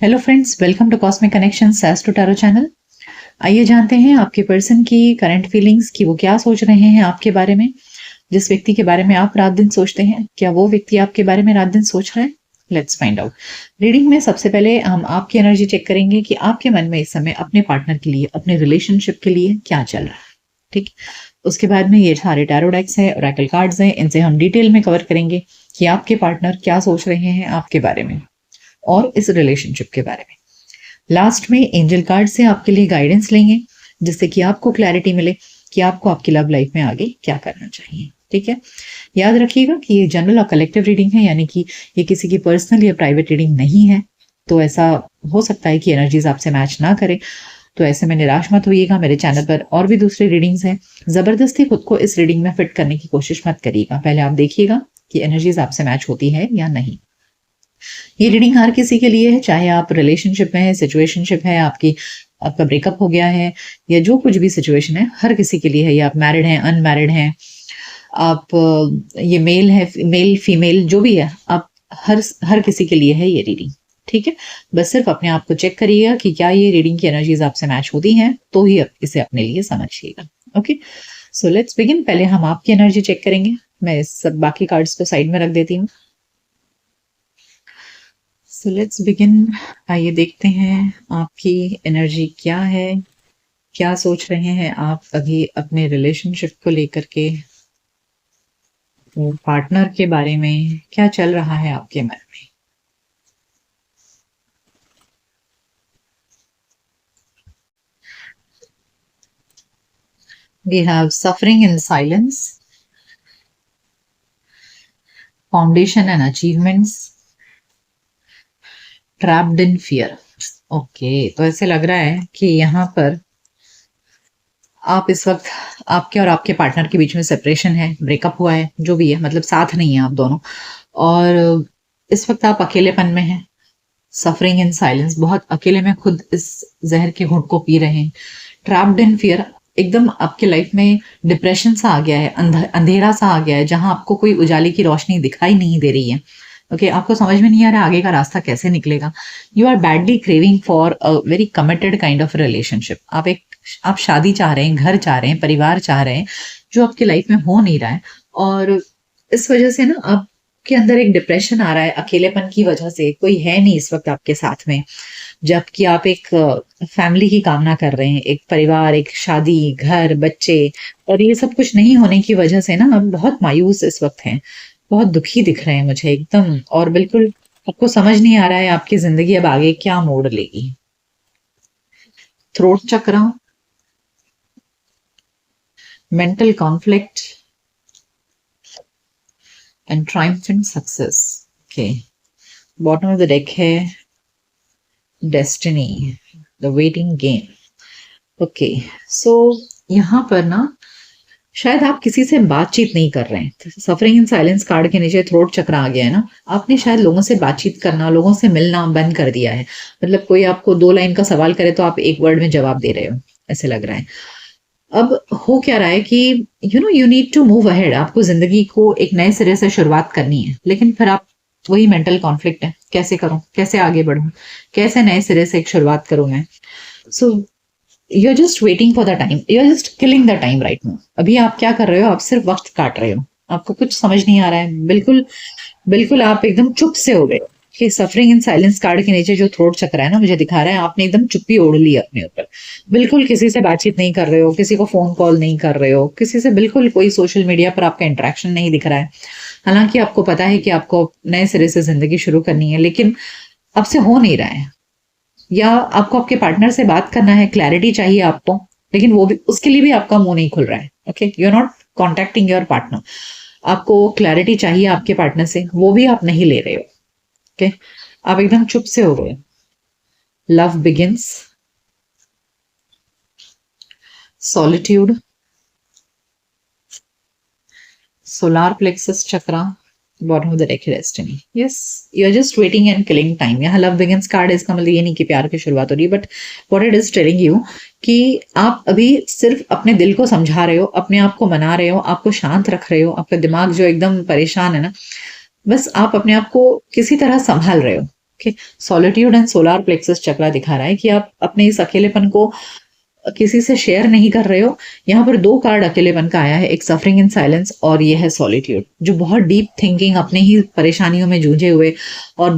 Hello friends, welcome to cosmic connection says to tarot channel. आइए जानते हैं आपके पर्सन की करंट फीलिंग्स की वो क्या सोच रहे हैं आपके बारे में। जिस व्यक्ति के बारे में आप रात दिन सोचते हैं, क्या वो व्यक्ति आपके बारे में रात दिन सोच रहा है? Let's find out. रीडिंग में सबसे पहले हम आपकी एनर्जी चेक करेंगे कि आपके मन में इस समय अपने पार्टनर के लिए, अपने रिलेशनशिप के लिए क्या चल रहा है। ठीक। उसके बाद में ये सारे टैरो डेक्स है, ओरेकल कार्ड्स हैं, इनसे हम डिटेल में कवर करेंगे कि आपके पार्टनर क्या सोच रहे हैं आपके बारे में और इस रिलेशनशिप के बारे में। लास्ट में एंजल कार्ड से आपके लिए गाइडेंस लेंगे, जिससे कि आपको क्लैरिटी मिले कि आपको आपकी लव लाइफ में आगे क्या करना चाहिए। ठीक है, याद रखिएगा कि ये जनरल और कलेक्टिव रीडिंग है, यानी कि ये किसी की पर्सनल या प्राइवेट रीडिंग नहीं है। तो ऐसा हो सकता है कि एनर्जीज आपसे मैच ना करे, तो ऐसे में निराश मत होइएगा। मेरे चैनल पर और भी दूसरी रीडिंग्स हैं, जबरदस्ती खुद को इस रीडिंग में फिट करने की कोशिश मत करिएगा। पहले आप देखिएगा कि एनर्जीज आपसे मैच होती है या नहीं। ये रीडिंग हर किसी के लिए है, चाहे आप रिलेशनशिप में है, सिचुएशनशिप है, आपका ब्रेकअप हो गया है, या जो कुछ भी सिचुएशन है, हर किसी के लिए है। ये आप मैरिड हैं, अनमैरिड हैं, आप ये मेल है, मेल फीमेल जो भी है, आप हर किसी के लिए है ये रीडिंग। ठीक है, बस सिर्फ अपने आप को चेक करिएगा कि क्या ये रीडिंग की एनर्जीज आपसे मैच होती हैं, तो ही इसे अपने लिए समझिएगा। Okay, so let's begin. पहले हम आपकी एनर्जी चेक करेंगे। मैं सब बाकी कार्ड्स को साइड में रख देती हूँ। So let's begin. आइए देखते हैं आपकी एनर्जी क्या है, क्या सोच रहे हैं आप अभी अपने रिलेशनशिप को लेकर के, पार्टनर के बारे में क्या चल रहा है आपके मन में। We have suffering in silence, foundation and achievements, trapped in fear. Okay, तो ऐसे लग रहा है कि यहाँ पर आप इस वक्त, आपके और आपके पार्टनर के बीच में सेपरेशन है, ब्रेकअप हुआ है, जो भी है, मतलब साथ नहीं है आप दोनों, और इस वक्त आप अकेलेपन में हैं। सफरिंग इन साइलेंस, बहुत अकेले में खुद इस जहर के घुंट को पी रहे हैं। ट्रैप्ड इन फियर, एकदम आपके लाइफ में डिप्रेशन सा आ गया है, अंधेरा सा आ गया है, जहां आपको कोई उजाले की रोशनी दिखाई नहीं दे रही है। ओके, आपको समझ में नहीं आ रहा आगे का रास्ता कैसे निकलेगा। You are badly craving for a very committed kind of relationship. आप शादी चाह रहे हैं, घर चाह रहे हैं, परिवार चाह रहे हैं, जो आपकी लाइफ में हो नहीं रहा है। और इस वजह से ना आपके अंदर एक डिप्रेशन आ रहा है, अकेलेपन की वजह से। कोई है नहीं इस वक्त आपके साथ में, जबकि आप एक फैमिली की कामना कर रहे हैं, एक परिवार, एक शादी, घर, बच्चे, और ये सब कुछ नहीं होने की वजह से ना आप बहुत मायूस इस वक्त हैं, बहुत दुखी दिख रहे हैं मुझे एकदम। और बिल्कुल आपको समझ नहीं आ रहा है आपकी जिंदगी अब आगे क्या मोड़ लेगी। थ्रोट चक्र, mental conflict and triumphant success. Okay, bottom of the deck है destiny, the waiting game. Okay, so यहाँ पर ना शायद आप किसी से बातचीत नहीं कर रहे हैं। सफरिंग इन साइलेंस कार्ड के नीचे थ्रोट चक्र आ गया है ना, आपने शायद लोगों से बातचीत करना, लोगों से मिलना बंद कर दिया है। मतलब कोई आपको 2 लाइन का सवाल करे तो आप 1 वर्ड में जवाब दे रहे हो, ऐसे लग रहा है। अब हो क्या रहा है कि you need to move ahead, आपको जिंदगी को एक नए सिरे से शुरुआत करनी है, लेकिन फिर आप वही मेंटल कॉन्फ्लिक्ट है, कैसे करूं, कैसे आगे बढ़ूं, कैसे नए सिरे से एक शुरुआत करूं मैं। So you are just waiting for the time, you are just killing the time right now. अभी आप क्या कर रहे हो, आप सिर्फ वक्त काट रहे हो, आपको कुछ समझ नहीं आ रहा है। बिल्कुल बिल्कुल आप एकदम चुप से हो गए कि सफरिंग इन साइलेंस कार्ड के नीचे जो थ्रोट चक्र है ना, मुझे दिखा रहा है आपने एकदम चुप्पी ओढ़ ली अपने ऊपर। बिल्कुल किसी से बातचीत नहीं कर रहे हो, किसी को फोन कॉल नहीं कर रहे हो, किसी से बिल्कुल कोई सोशल मीडिया पर आपका इंटरेक्शन नहीं दिख रहा है। हालांकि आपको पता है कि आपको नए सिरे से जिंदगी शुरू करनी है, लेकिन अब से हो नहीं रहा है। या आपको आपके पार्टनर से बात करना है, क्लैरिटी चाहिए आपको, लेकिन वो भी, उसके लिए भी आपका मुंह नहीं खुल रहा है। Okay, you are not contacting your partner. आपको क्लैरिटी चाहिए आपके पार्टनर से, वो भी आप नहीं ले रहे हो। ओके, आप एकदम चुप से हो गए। Love begins, solitude, solar plexus chakra, bottom of the deck destiny. Yes, you are just waiting and killing time. यहाँ लव बिगिंस कार्ड, इसका मतलब ये नहीं कि प्यार की शुरुआत हो रही है, but what it is telling you कि आप अभी सिर्फ अपने दिल को समझा रहे हो, अपने आप को मना रहे हो, आपको शांत रख रहे हो। आपका दिमाग जो एकदम परेशान है ना, बस आप अपने आप को किसी तरह संभाल रहे हो okay, solitude and solar plexus chakra दिखा रहा है कि आप अपने इस अकेलेपन को किसी से शेयर नहीं कर रहे हो। यहाँ पर दो कार्ड अकेलेपन का आया है, एक सफरिंग इन साइलेंस और ये है सॉलिट्यूड, जो बहुत डीप थिंकिंग, अपने ही परेशानियों में जूझे हुए और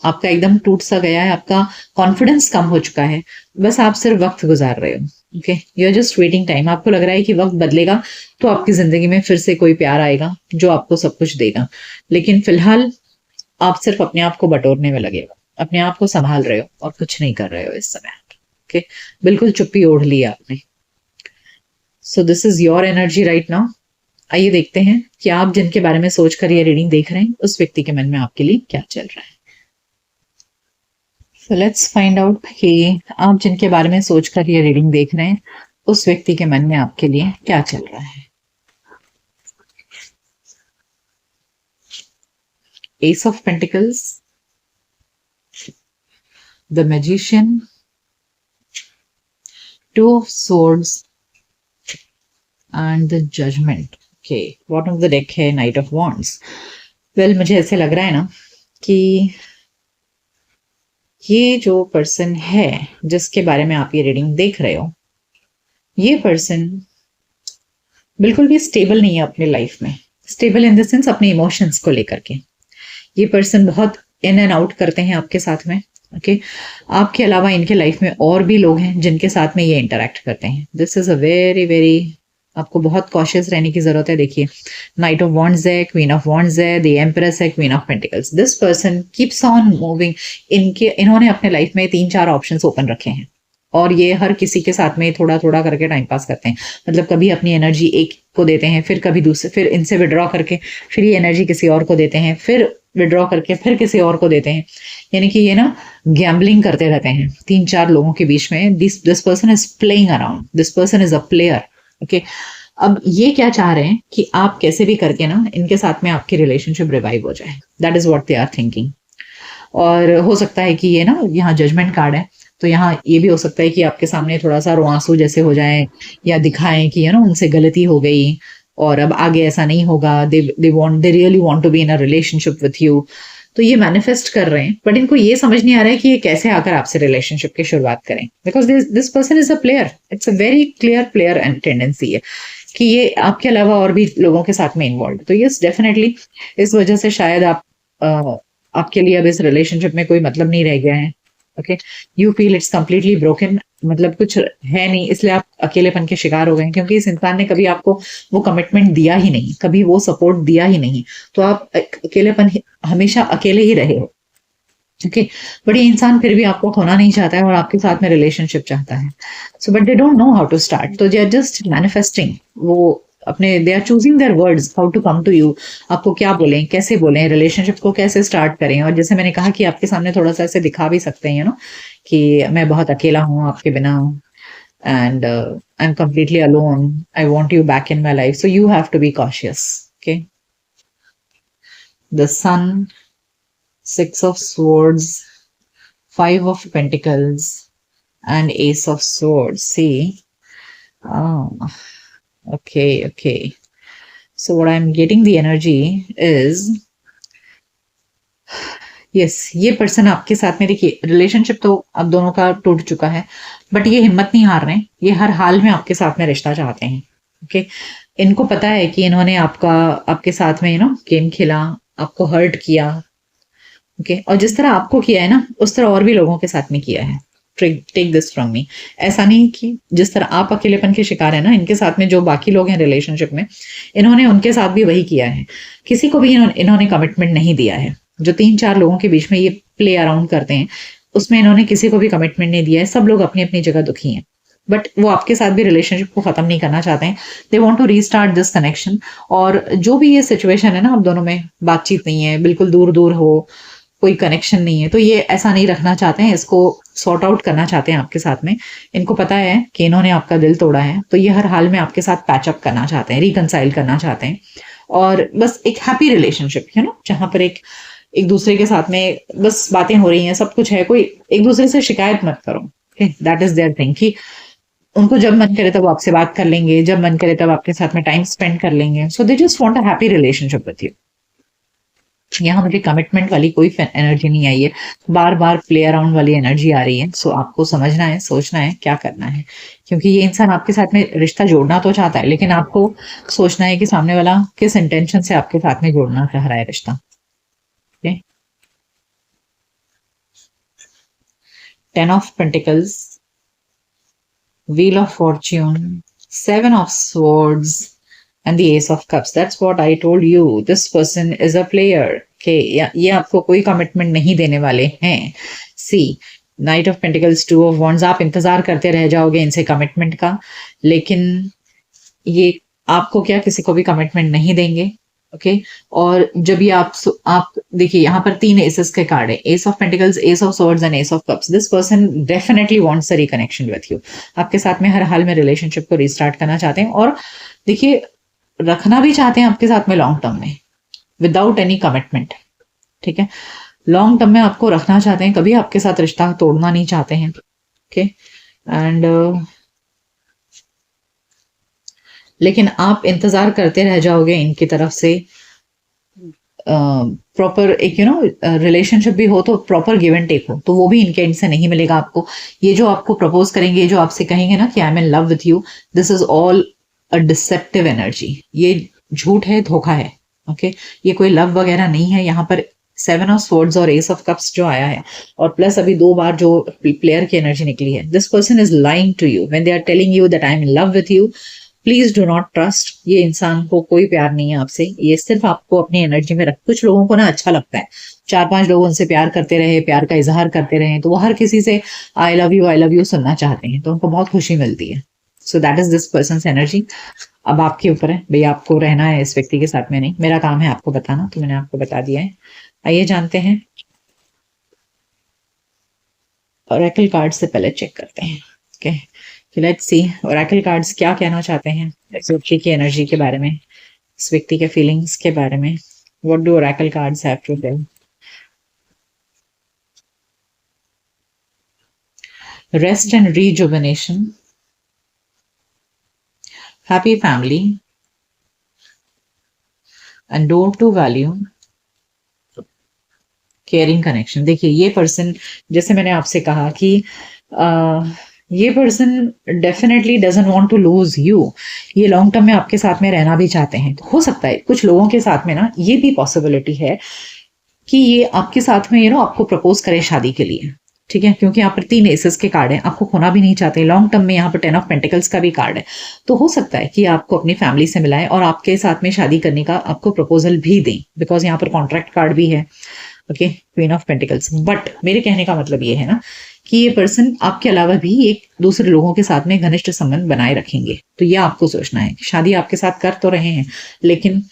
आपका एकदम टूट सा गया है, आपका कॉन्फिडेंस कम हो चुका है, बस आप सिर्फ वक्त गुजार रहे हो। Okay, you are just waiting time. आपको लग रहा है कि वक्त बदलेगा तो आपकी जिंदगी में फिर से कोई प्यार आएगा जो आपको सब कुछ देगा, लेकिन फिलहाल आप सिर्फ अपने आप को बटोरने में लगे हो, अपने आप को संभाल रहे हो और कुछ नहीं कर रहे हो इस समय। ओके, बिल्कुल चुप्पी ओढ़ ली आपने। So this is your energy right now. आइए देखते हैं कि आप जिनके बारे में सोचकर ये रीडिंग देख रहे हैं उस व्यक्ति के मन में आपके लिए क्या चल रहा है। सो लेट्स फाइंड आउट कि आप जिनके बारे में सोचकर ये रीडिंग देख रहे हैं उस व्यक्ति के मन में आपके लिए क्या चल रहा है। S of pentacles, the magician, two of swords and the judgment. Okay, bottom of the deck है Knight of Wands. Well, मुझे ऐसे लग रहा है ना कि ये जो पर्सन है जिसके बारे में आप ये रीडिंग देख रहे हो, ये पर्सन बिल्कुल भी स्टेबल नहीं है अपने लाइफ में। स्टेबल इन द सेंस अपने इमोशंस को लेकर के। ये पर्सन बहुत इन एंड आउट करते हैं आपके साथ में। ओके, आपके अलावा इनके लाइफ में और भी लोग हैं जिनके साथ में ये इंटरेक्ट करते हैं। This is a very very, आपको बहुत कॉशियस रहने की जरूरत है। देखिए, नाइट ऑफ वॉन्ड्स है, क्वीन ऑफ वॉन्ड्स है, द एम्प्रेस है, queen of pentacles. This person keeps on moving. इन्होंने अपने लाइफ में 3-4 ऑप्शंस ओपन रखे हैं और ये हर किसी के साथ में थोड़ा थोड़ा करके टाइम पास करते हैं। मतलब कभी अपनी एनर्जी एक को देते हैं, फिर कभी दूसरे, फिर इनसे विड्रॉ करके फिर ये एनर्जी किसी और को देते हैं, फिर विड्रॉ करके फिर किसी और को देते हैं। यानी कि ये ना गैम्बलिंग करते रहते हैं 3-4 लोगों के बीच में। This person is playing around, this person is a player. Okay, अब ये क्या चाह रहे हैं कि आप कैसे भी करके ना इनके साथ में आपकी रिलेशनशिप रिवाइव हो जाए। That is what they are thinking. और हो सकता है कि ये ना, यहाँ जजमेंट कार्ड है तो यहाँ ये भी हो सकता है कि आपके सामने थोड़ा सा रोआंसू जैसे हो जाए या दिखाएं कि उनसे गलती हो गई और अब आगे ऐसा नहीं होगा। They really want to be in a relationship with you. तो ये मैनिफेस्ट कर रहे हैं, बट इनको ये समझ नहीं आ रहा है कि ये कैसे आकर आपसे रिलेशनशिप की शुरुआत करें, because this person is a player. It's a very clear player and tendency है कि ये आपके अलावा और भी लोगों के साथ में इन्वॉल्व। तो यस, डेफिनेटली इस वजह से शायद आपके लिए अब इस रिलेशनशिप में कोई मतलब नहीं रह गया है। Okay, you feel it's completely broken, मतलब कुछ है नहीं, इसलिए आप अकेलेपन के शिकार हो गए हैं क्योंकि इस इंसान ने कभी आपको वो कमिटमेंट दिया ही नहीं, कभी वो सपोर्ट दिया ही नहीं। तो आप अकेलेपन हमेशा अकेले ही रहे हो। ओके, बट ये इंसान फिर भी आपको खोना नहीं चाहता है और आपके साथ में रिलेशनशिप चाहता है। So but they don't know how to start, तो दे आर जस्ट मैनिफेस्टिंग। वो अपने, they are choosing their words how to come to you. आपको क्या बोलें, कैसे बोलें, रिलेशनशिप को कैसे स्टार्ट करें। और जैसे मैंने कहा कि आपके सामने थोड़ा सा ऐसे दिखा भी सकते हैं कि मैं बहुत अकेला हूँ आपके बिना, and I'm completely alone. I want you back in my life. So you have to be cautious. Okay. The Sun, 6 of Swords, 5 of Pentacles, and Ace of Swords. See? Oh, okay. So what I'm getting the energy is, yes, ये person आपके साथ में, देखिए relationship तो अब दोनों का टूट चुका है, बट ये हिम्मत नहीं हार रहे हैं। ये हर हाल में आपके साथ में रिश्ता चाहते हैं। ओके, इनको पता है कि इन्होंने आपके साथ में गेम खेला, आपको हर्ट किया। ओके, और जिस तरह आपको किया है ना, उस तरह और भी लोगों के साथ में किया है। Take this from me. ऐसा नहीं कि जिस तरह आप अकेलेपन के शिकार है ना, इनके साथ में जो बाकी लोग हैं रिलेशनशिप में, इन्होंने उनके साथ भी वही किया है। किसी को भी इन्होंने कमिटमेंट नहीं दिया है। जो 3-4 लोगों के बीच में ये प्ले अराउंड करते हैं, उसमें इन्होंने किसी को भी कमिटमेंट नहीं दिया है। सब लोग अपनी अपनी जगह दुखी हैं, बट वो आपके साथ भी रिलेशनशिप को खत्म नहीं करना चाहते हैं। They want to restart this connection. और जो भी ये सिचुएशन है ना, अब दोनों में बातचीत नहीं है, बिल्कुल दूर दूर हो, कोई कनेक्शन नहीं है, तो ये ऐसा नहीं रखना चाहते हैं। इसको सॉर्ट आउट करना चाहते हैं आपके साथ में। इनको पता है कि इन्होंने आपका दिल तोड़ा है, तो ये हर हाल में आपके साथ पैचअप करना चाहते हैं, रिकनसाइल करना चाहते हैं। और बस एक हैप्पी रिलेशनशिप, जहां पर एक दूसरे के साथ में बस बातें हो रही हैं, सब कुछ है, कोई एक दूसरे से शिकायत मत करो। दैट इज देयर थिंग कि उनको जब मन करे तब वो आपसे बात कर लेंगे, जब मन करे तब आपके साथ में टाइम स्पेंड कर लेंगे। So they just want a happy relationship with you. यहाँ मुझे कमिटमेंट वाली कोई एनर्जी नहीं आई है, बार बार प्ले अराउंड वाली एनर्जी आ रही है। सो आपको समझना है, सोचना है क्या करना है, क्योंकि ये इंसान आपके साथ में रिश्ता जोड़ना तो चाहता है, लेकिन आपको सोचना है कि सामने वाला किस इंटेंशन से आपके साथ में जोड़ना चाह रहा है रिश्ता। Okay, 10 of Pentacles, Wheel of Fortune, 7 of Swords, and the Ace of Cups. That's what I told you. This person is a player. Okay, ये आपको कोई कमिटमेंट नहीं देने वाले हैं। See, knight of pentacles, 2 of Wands, आप इंतजार करते रह जाओगे इनसे कमिटमेंट का, लेकिन ये आपको क्या किसी को भी कमिटमेंट नहीं देंगे। ओके, और जब ये आप देखिए यहाँ पर 3 एसेस के कार्ड है, S of pentacles, S of swords and S of cups. This person definitely wants a reconnection with you, आपके साथ में हर हाल में रिलेशनशिप को रिस्टार्ट करना चाहते हैं, और देखिए रखना भी चाहते हैं आपके साथ में लॉन्ग टर्म में विदाउट एनी कमिटमेंट। ठीक है, लॉन्ग टर्म में आपको रखना चाहते हैं, कभी आपके साथ रिश्ता तोड़ना नहीं चाहते हैं। ओके, एंड लेकिन आप इंतजार करते रह जाओगे इनकी तरफ से प्रॉपर एक रिलेशनशिप भी हो तो प्रॉपर गिव एंड टेक हो, तो वो भी इनके एंड से नहीं मिलेगा आपको। ये जो आपको प्रपोज करेंगे, जो आपसे कहेंगे ना कि आई am in love with you, this is all a deceptive energy, ये झूठ है, धोखा है। ओके, ये कोई लव वगैरह नहीं है। यहाँ पर 7 of Swords और Ace of Cups जो आया है, और प्लस अभी 2 बार जो प्लेयर की एनर्जी निकली है, this person is lying to you when they are telling you that I am in love with you. Please do not trust, ये इंसान को कोई प्यार नहीं है आपसे, ये सिर्फ आपको अपनी एनर्जी में रख। कुछ लोगों को ना अच्छा लगता है 4-5 लोग उनसे प्यार करते रहे, प्यार का इजहार करते रहे, तो वो हर किसी से आई लव यू सुनना चाहते हैं, तो उनको बहुत खुशी मिलती है। So that is this persons energy. अब आपके ऊपर है भाई, आपको रहना है इस व्यक्ति के साथ में, नहीं मेरा काम है आपको बताना, तो मैंने आपको बता दिया है। आइए जानते हैं, ओरेकल कार्ड से पहले चेक करते हैं। Okay, let's see Oracle cards क्या कहना चाहते हैं इस व्यक्ति की एनर्जी के बारे में, इस व्यक्ति के फीलिंग्स के बारे में। What do oracle cards have to tell? Rest and rejuvenation, happy family, and door to value, caring connection. देखिए ये पर्सन, जैसे मैंने आपसे कहा कि ये person definitely doesn't want to lose you, ये लॉन्ग टर्म में आपके साथ में रहना भी चाहते हैं। तो हो सकता है कुछ लोगों के साथ में ना ये भी पॉसिबिलिटी है कि ये आपके साथ में आपको प्रपोज करे शादी के लिए। ठीक है, क्योंकि यहाँ पर 3 एसेस के कार्ड है, आपको खोना भी नहीं चाहते लॉन्ग टर्म में। यहाँ पर 10 of Pentacles का भी कार्ड है, तो हो सकता है कि आपको अपनी फैमिली से मिलाएं और आपके साथ में शादी करने का आपको प्रपोजल भी दें, बिकॉज यहाँ पर कॉन्ट्रैक्ट कार्ड भी है। Okay, queen of pentacles. But मेरे कहने का मतलब ये है ना कि ये पर्सन आपके अलावा भी एक दूसरे लोगों के साथ में घनिष्ठ संबंध बनाए रखेंगे। तो ये आपको सोचना है कि शादी आपके साथ कर तो रहे हैं, लेकिन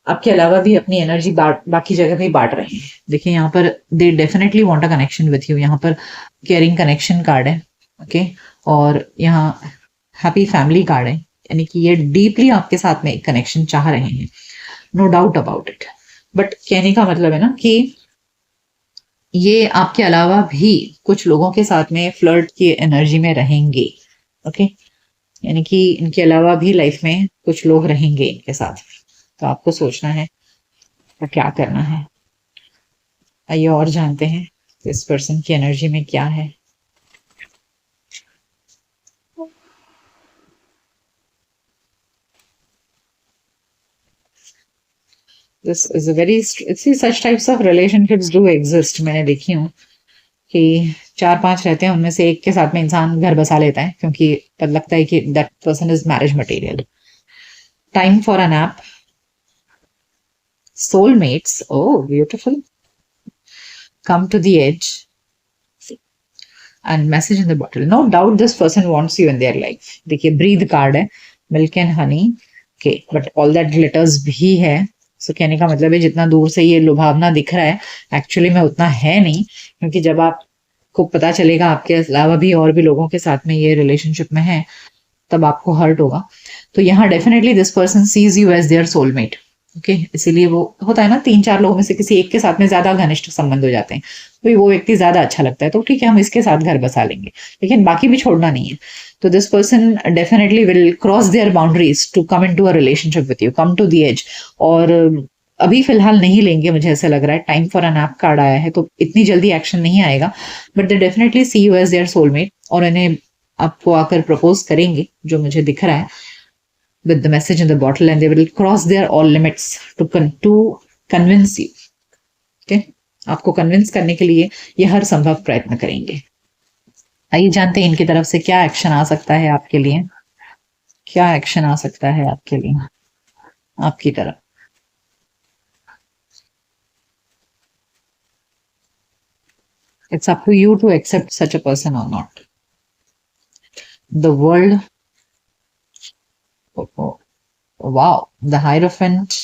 आपके अलावा भी अपनी एनर्जी बाकी जगह पे बांट रहे हैं। देखिए यहाँ पर they definitely want a connection with you, यहाँ पर केयरिंग कनेक्शन कार्ड है। ओके, और यहाँ हैप्पी फैमिली कार्ड है, यानी कि ये डीपली आपके साथ में एक कनेक्शन चाह रहे हैं, no doubt about it. But कहने का मतलब है ना कि ये आपके अलावा भी कुछ लोगों के साथ में फ्लर्ट की एनर्जी में रहेंगे। ओके, यानी कि इनके अलावा भी लाइफ में कुछ लोग रहेंगे इनके साथ, तो आपको सोचना है तो क्या करना है। आइए और जानते हैं इस पर्सन की एनर्जी में क्या है। This is a very see such types of relationships do exist। मैंने देखी हूँ कि 4-5 रहते हैं, उनमें से एक के साथ में इंसान घर बसा लेता है क्योंकि पता लगता है कि that person is marriage material। Time for a nap, soulmates, oh beautiful, come to the edge, and message in the bottle। No doubt this person wants you in their life। देखिए breathe card है, milk and honey, okay, but all that glitters भी है। सो कहने का मतलब है जितना दूर से ये लुभावना दिख रहा है, एक्चुअली में उतना है नहीं, क्योंकि जब आपको पता चलेगा आपके अलावा भी और भी लोगों के साथ में ये रिलेशनशिप में है, तब आपको हर्ट होगा। तो यहाँ definitely this person sees you as their soulmate. Okay, इसीलिए वो होता है ना 3-4 लोगों में से किसी एक के साथ में ज्यादा घनिष्ठ संबंध हो जाते हैं, तो वो व्यक्ति ज्यादा अच्छा लगता है, तो ठीक है हम इसके साथ घर बसा लेंगे, लेकिन बाकी भी छोड़ना नहीं है। तो this person definitely will cross their boundaries to come into a relationship with you, come to the edge, और अभी फिलहाल नहीं लेंगे, मुझे ऐसा लग रहा है। Time for an app card आया है तो इतनी जल्दी एक्शन नहीं आएगा, but they definitely see you as their soulmate, और इन्हें आपको आकर प्रपोज करेंगे जो मुझे दिख रहा है, with the message in the bottle, and they will cross their all limits to convince you. Okay, आपको कन्विंस करने के लिए ये हर संभव प्रयत्न करेंगे। आइए जानते हैं इनकी तरफ से क्या एक्शन आ सकता है आपके लिए, क्या एक्शन आ सकता है आपके लिए, आपकी तरफ। It's up to you to accept such a person or not. The world, oh, wow, the Hierophant,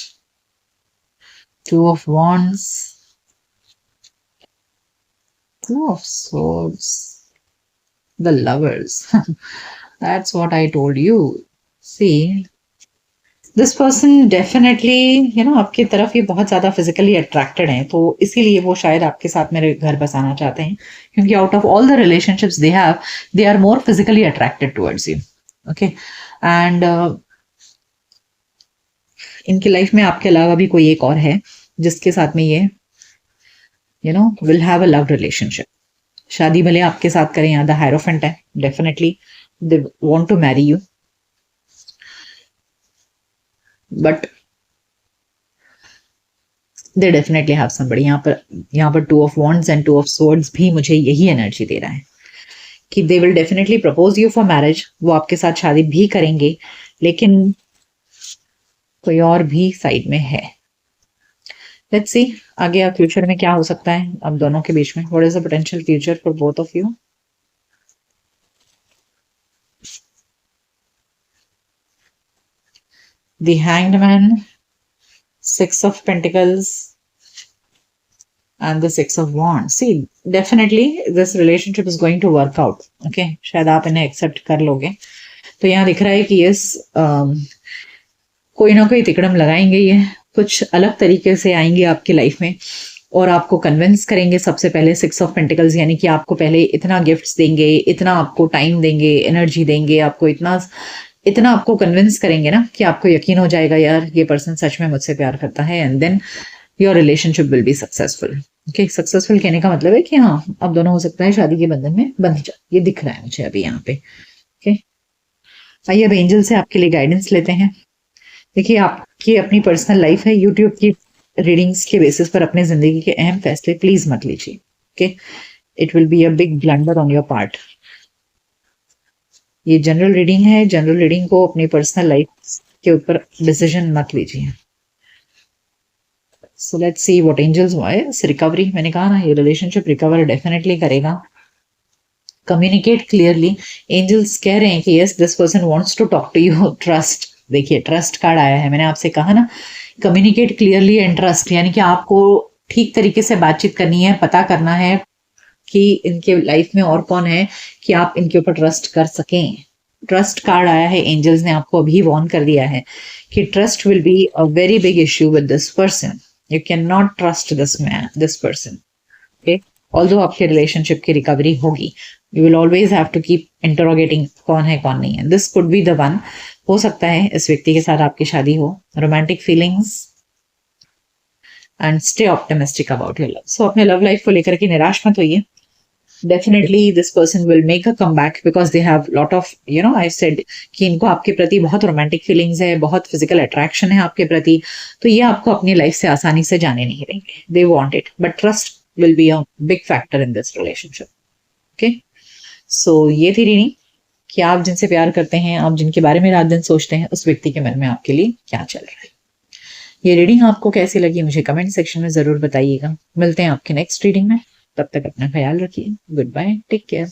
Two of Wands, Two of Swords, the Lovers. That's what I told you. See, this person definitely आपकी तरफ ये बहुत ज्यादा physically attracted हैं, तो इसीलिए वो शायद आपके साथ मेरे घर बसाना चाहते हैं, क्योंकि out of all the relationships they have, they are more physically attracted towards you. Okay, and इनकी लाइफ में आपके अलावा भी कोई एक और है जिसके साथ में ये will have a love relationship. शादी भले आपके साथ करें, यहाँ द हायरोफेंट है, definitely they want to marry you, but they definitely have somebody. यहाँ पर two of wands and two of swords भी मुझे यही एनर्जी दे रहा है कि they will definitely propose you for marriage. वो आपके साथ शादी भी करेंगे, लेकिन कोई और भी साइड में है। लेट्स सी आगे आप फ्यूचर में क्या हो सकता है अब दोनों के बीच में। What is the potential future for both of you? The Hanged Man, Six of Pentacles, and the Six of Wands. See, definitely this relationship is going to work out. Okay, शायद आप इन्हें एक्सेप्ट कर लोगे। तो यहाँ दिख रहा है कि यस, कोई ना कोई तिकड़म लगाएंगे, ये कुछ अलग तरीके से आएंगे आपकी लाइफ में और आपको कन्विंस करेंगे। सबसे पहले सिक्स ऑफ पेंटिकल्स, यानी कि आपको पहले इतना गिफ्ट्स देंगे, इतना आपको टाइम देंगे, एनर्जी देंगे, आपको इतना आपको कन्विंस करेंगे ना कि आपको यकीन हो जाएगा यार ये पर्सन सच में मुझसे प्यार करता है, and then your relationship will be successful. Okay, successful कहने का मतलब है कि हाँ, अब दोनों हो सकता है शादी के बंधन में बंध जाए, ये दिख रहा है मुझे अभी यहाँ पे। ओके, आइए अब एंजल से आपके लिए गाइडेंस लेते हैं। देखिए, आपकी अपनी पर्सनल लाइफ है, यूट्यूब की रीडिंग्स के बेसिस पर अपने जिंदगी के अहम फैसले प्लीज मत लीजिए। Okay, it will be a big blunder on your part. ये जनरल रीडिंग है, जनरल रीडिंग को अपनी पर्सनल लाइफ के ऊपर डिसीजन मत लीजिए। So let's see what angels wise recovery. मैंने कहा ना, ये रिलेशनशिप रिकवर डेफिनेटली करेगा। Communicate clearly. एंजल्स कह रहे हैं कि yes, this person wants to talk to you. Trust, देखिए ट्रस्ट कार्ड आया है। मैंने आपसे कहा ना, कम्युनिकेट क्लियरली एंड ट्रस्ट, यानी कि आपको ठीक तरीके से बातचीत करनी है, पता करना है कि इनके लाइफ में और कौन है कि आप इनके ऊपर ट्रस्ट कर सकें। ट्रस्ट कार्ड आया है, एंजल्स ने आपको अभी वॉर्न कर दिया है कि trust will be a very big issue with this person. You can not trust this person. Okay, although आपके रिलेशनशिप की रिकवरी होगी, you will always have to keep interrogating कौन है कौन नहीं है। This could be the one. हो सकता है इस व्यक्ति के साथ आपकी शादी हो। Romantic feelings and stay optimistic about your love. So अपने लव लाइफ को लेकर के निराश मत होइए। Definitely this person will make a comeback because they have lot of, I said कि इनको आपके प्रति बहुत रोमांटिक फीलिंग्स है, बहुत फिजिकल अट्रैक्शन है आपके प्रति, तो ये आपको अपनी लाइफ से आसानी से जाने नहीं देंगे। They want it, but trust will be a big factor in this relationship. Okay, so ये थी रीडिंग कि आप जिनसे प्यार करते हैं, आप जिनके बारे में रात दिन सोचते हैं, उस व्यक्ति के मन में आपके लिए क्या चल रहा है। ये रीडिंग आपको कैसी लगी मुझे कमेंट सेक्शन में जरूर बताइएगा। मिलते हैं आपके नेक्स्ट रीडिंग में, तब तक अपना ख्याल रखिए। Goodbye, take care.